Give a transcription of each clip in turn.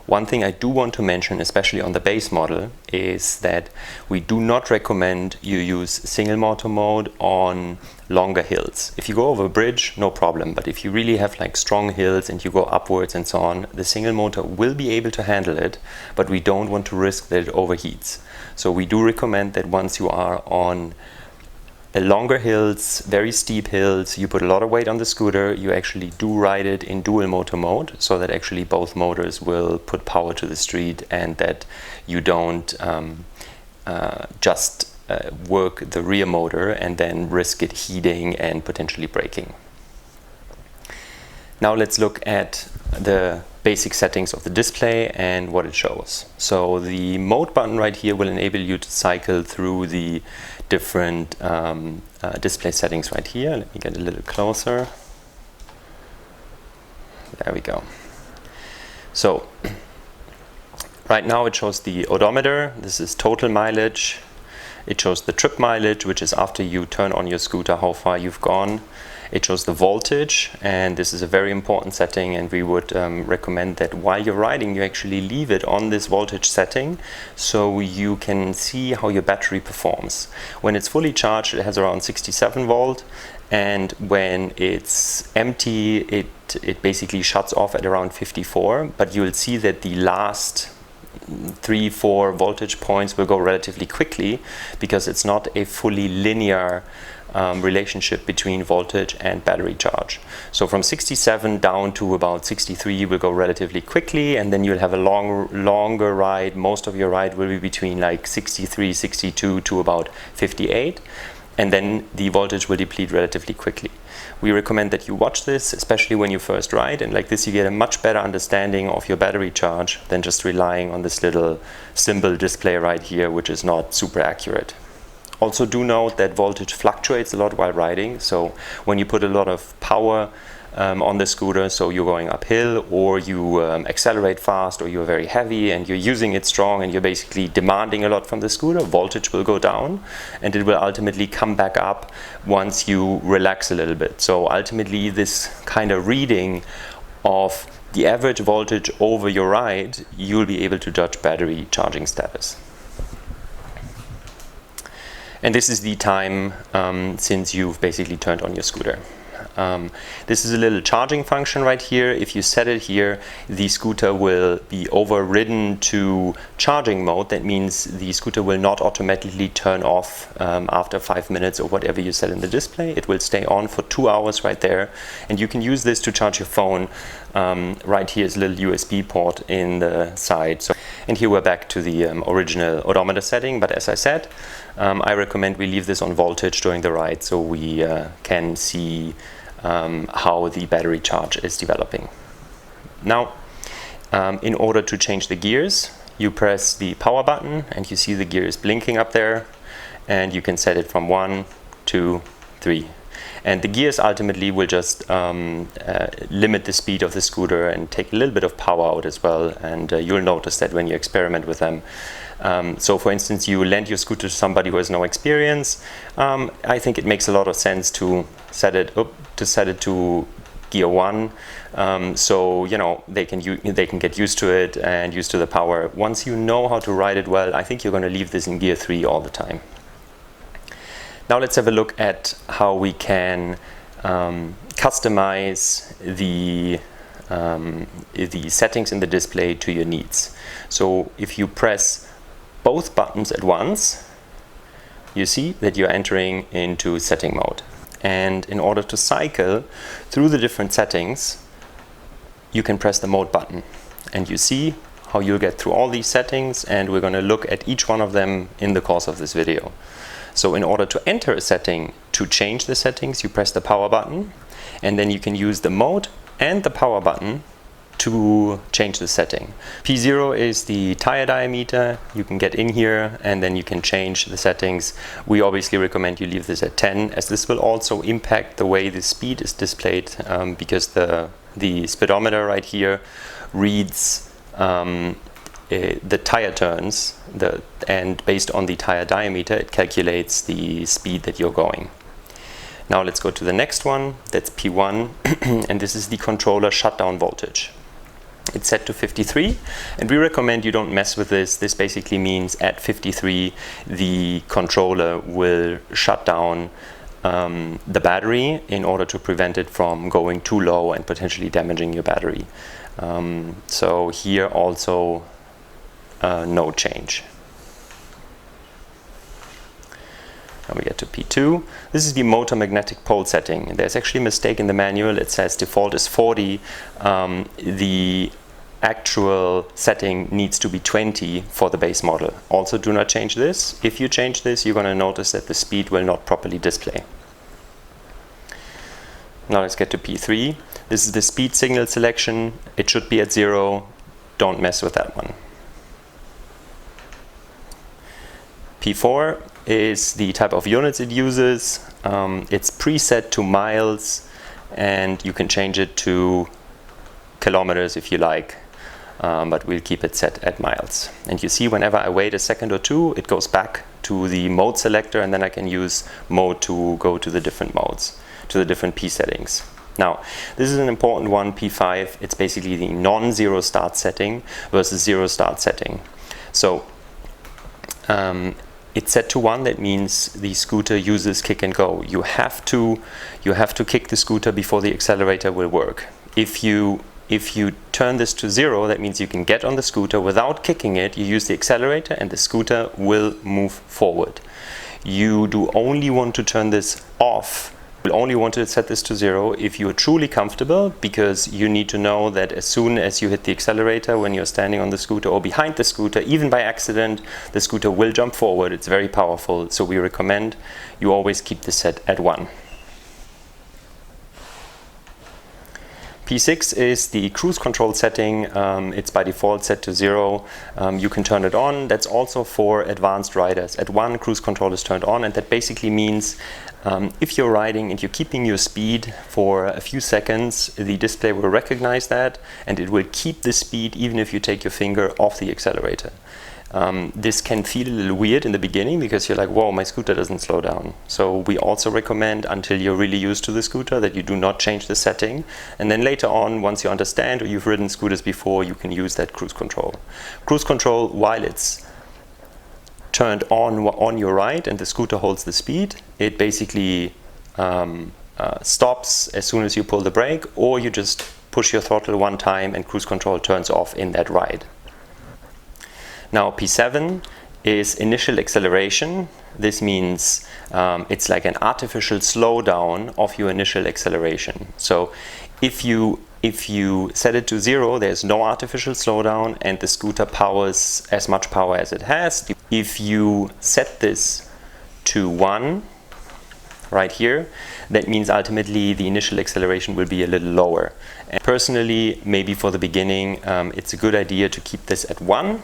One thing I do want to mention, especially on the base model, is that we do not recommend you use single motor mode on longer hills. If you go over a bridge, no problem, but if you really have like strong hills and you go upwards and so on, the single motor will be able to handle it, but we don't want to risk that it overheats. So we do recommend that once you are on longer hills, very steep hills, you put a lot of weight on the scooter, you actually do ride it in dual motor mode, so that actually both motors will put power to the street and that you don't just work the rear motor and then risk it heating and potentially breaking. Now let's look at the basic settings of the display and what it shows. So the mode button right here will enable you to cycle through the different display settings right here. Let me get a little closer. There we go. So right now it shows the odometer. This is total mileage. It shows the trip mileage, which is after you turn on your scooter, how far you've gone. It shows the voltage, and this is a very important setting, and we would recommend that while you're riding you actually leave it on this voltage setting so you can see how your battery performs. When it's fully charged it has around 67 volt, and when it's empty it basically shuts off at around 54, but you'll see that the last 3-4 voltage points will go relatively quickly because it's not a fully linear relationship between voltage and battery charge. So from 67 down to about 63 will go relatively quickly, and then you'll have a longer ride. Most of your ride will be between like 63, 62 to about 58, and then the voltage will deplete relatively quickly. We recommend that you watch this, especially when you first ride, and like this you get a much better understanding of your battery charge than just relying on this little symbol display right here, which is not super accurate. Also do note that voltage fluctuates a lot while riding, so when you put a lot of power on the scooter, so you're going uphill or you accelerate fast or you're very heavy and you're using it strong and you're basically demanding a lot from the scooter, voltage will go down and it will ultimately come back up once you relax a little bit. So ultimately this kind of reading of the average voltage over your ride, you'll be able to judge battery charging status. And this is the time since you've basically turned on your scooter. This is a little charging function right here. If you set it here, the scooter will be overridden to charging mode. That means the scooter will not automatically turn off after 5 minutes or whatever you set in the display. It will stay on for 2 hours right there, and you can use this to charge your phone. Right here is a little USB port in the side. So, and here we're back to the original odometer setting, but as I said, I recommend we leave this on voltage during the ride so we can see how the battery charge is developing. Now, in order to change the gears, you press the power button and you see the gears blinking up there, and you can set it from 1, 2, 3. And the gears ultimately will just limit the speed of the scooter and take a little bit of power out as well, and you'll notice that when you experiment with them. So for instance, you lend your scooter to somebody who has no experience. I think it makes a lot of sense to set it to gear 1, so you know they can get used to it and used to the power. Once you know how to ride it well, I think you're going to leave this in gear 3 all the time. Now let's have a look at how we can customize the settings in the display to your needs. So if you press both buttons at once, you see that you're entering into setting mode. And in order to cycle through the different settings, you can press the mode button. And you see how you'll get through all these settings, and we're going to look at each one of them in the course of this video. So in order to enter a setting, to change the settings, you press the power button, and then you can use the mode and the power button to change the setting. P0 is the tire diameter. You can get in here and then you can change the settings. We obviously recommend you leave this at 10, as this will also impact the way the speed is displayed, because the speedometer right here reads the tire turns, and based on the tire diameter it calculates the speed that you're going. Now let's go to the next one, that's P1, and this is the controller shutdown voltage. It's set to 53, and we recommend you don't mess with this. This basically means at 53 the controller will shut down the battery in order to prevent it from going too low and potentially damaging your battery. So here also no change. Now we get to P2. This is the motor magnetic pole setting. There's actually a mistake in the manual. It says default is 40. The actual setting needs to be 20 for the base model. Also, do not change this. If you change this, you're going to notice that the speed will not properly display. Now let's get to P3. This is the speed signal selection. It should be at 0. Don't mess with that one. P4 is the type of units it uses. It's preset to miles, and you can change it to kilometers if you like, but we'll keep it set at miles. And you see whenever I wait a second or two, it goes back to the mode selector, and then I can use mode to go to the different modes, to the different P settings. Now, this is an important one, P5. It's basically the non-zero start setting versus zero start setting. So it's set to 1. That means the scooter uses kick and go. You have to kick the scooter before the accelerator will work. If you turn this to 0, that means you can get on the scooter without kicking it. You use the accelerator and the scooter will move forward. You do only want to turn this off. You'll only want to set this to 0 if you are truly comfortable, because you need to know that as soon as you hit the accelerator when you're standing on the scooter or behind the scooter, even by accident, the scooter will jump forward. It's very powerful, so we recommend you always keep this set at 1. P6 is the cruise control setting. It's by default set to 0. You can turn it on. That's also for advanced riders. At 1, cruise control is turned on, and that basically means if you're riding and you're keeping your speed for a few seconds, the display will recognize that, and it will keep the speed even if you take your finger off the accelerator. This can feel a little weird in the beginning because you're like, whoa, my scooter doesn't slow down. So we also recommend, until you're really used to the scooter, that you do not change the setting. And then later on, once you understand or you've ridden scooters before, you can use that cruise control. Cruise control, while it's turned on your right and the scooter holds the speed, it basically stops as soon as you pull the brake, or you just push your throttle one time and cruise control turns off in that ride. Now P7 is initial acceleration. This means it's like an artificial slowdown of your initial acceleration. So if you set it to 0, there's no artificial slowdown and the scooter powers as much power as it has. If you set this to 1, right here, that means ultimately the initial acceleration will be a little lower. And personally, maybe for the beginning, it's a good idea to keep this at 1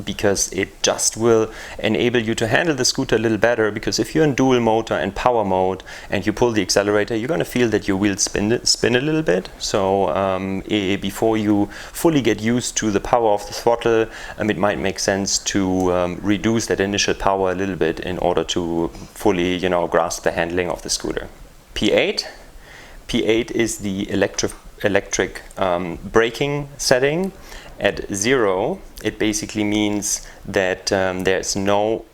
because it just will enable you to handle the scooter a little better, because if you're in dual motor and power mode and you pull the accelerator, you're going to feel that your wheels spin a little bit. So before you fully get used to the power of the throttle, it might make sense to reduce that initial power a little bit in order to fully, grasp the handling of the scooter. P8 is the electric braking setting. At 0, it basically means that there's no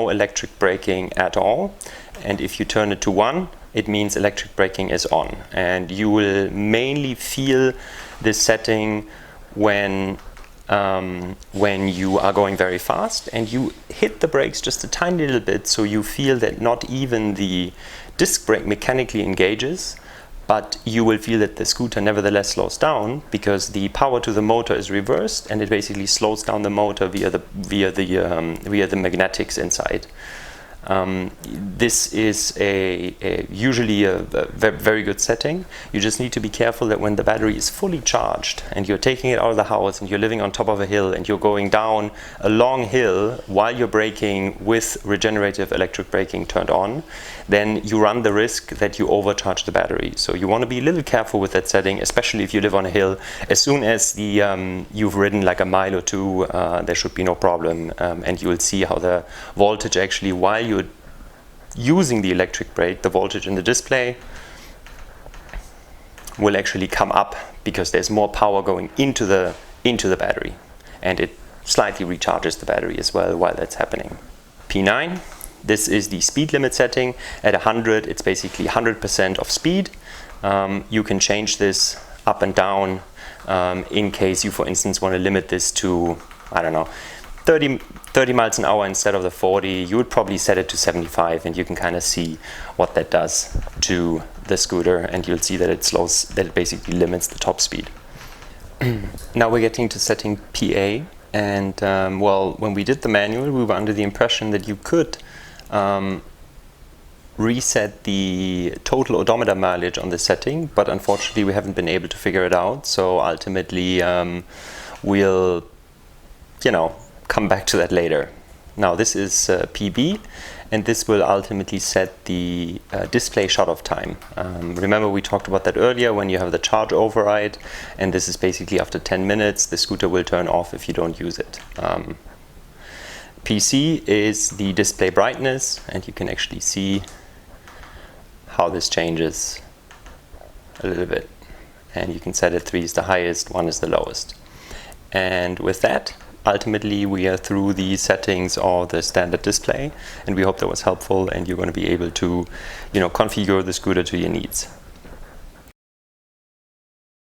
electric braking at all, and if you turn it to 1, it means electric braking is on. And you will mainly feel this setting when you are going very fast and you hit the brakes just a tiny little bit, so you feel that not even the disc brake mechanically engages, but you will feel that the scooter nevertheless slows down because the power to the motor is reversed, and it basically slows down the motor via the magnetics inside. This is usually a very good setting. You just need to be careful that when the battery is fully charged and you're taking it out of the house and you're living on top of a hill and you're going down a long hill while you're braking with regenerative electric braking turned on, then you run the risk that you overcharge the battery. So you want to be a little careful with that setting, especially if you live on a hill. As soon as you've ridden like a mile or two, there should be no problem, and you will see how the voltage actually, while you're using the electric brake, the voltage in the display will actually come up because there's more power going into the battery, and it slightly recharges the battery as well while that's happening. P9, this is the speed limit setting. At 100, it's basically 100% of speed. You can change this up and down in case you, for instance, want to limit this to, I don't know, 30 miles an hour instead of the 40. You would probably set it to 75, and you can kind of see what that does to the scooter, and you'll see that it basically limits the top speed. Now we're getting to setting PA, and well, when we did the manual, we were under the impression that you could reset the total odometer mileage on the setting, but unfortunately we haven't been able to figure it out. So ultimately we'll, come back to that later. Now this is PB, and this will ultimately set the display shut-off time. Remember, we talked about that earlier when you have the charge override, and this is basically after 10 minutes the scooter will turn off if you don't use it. PC is the display brightness, and you can actually see how this changes a little bit. And you can set it 3 is the highest, 1 is the lowest. And with that, ultimately we are through the settings of the standard display, and we hope that was helpful and you're going to be able to configure the scooter to your needs.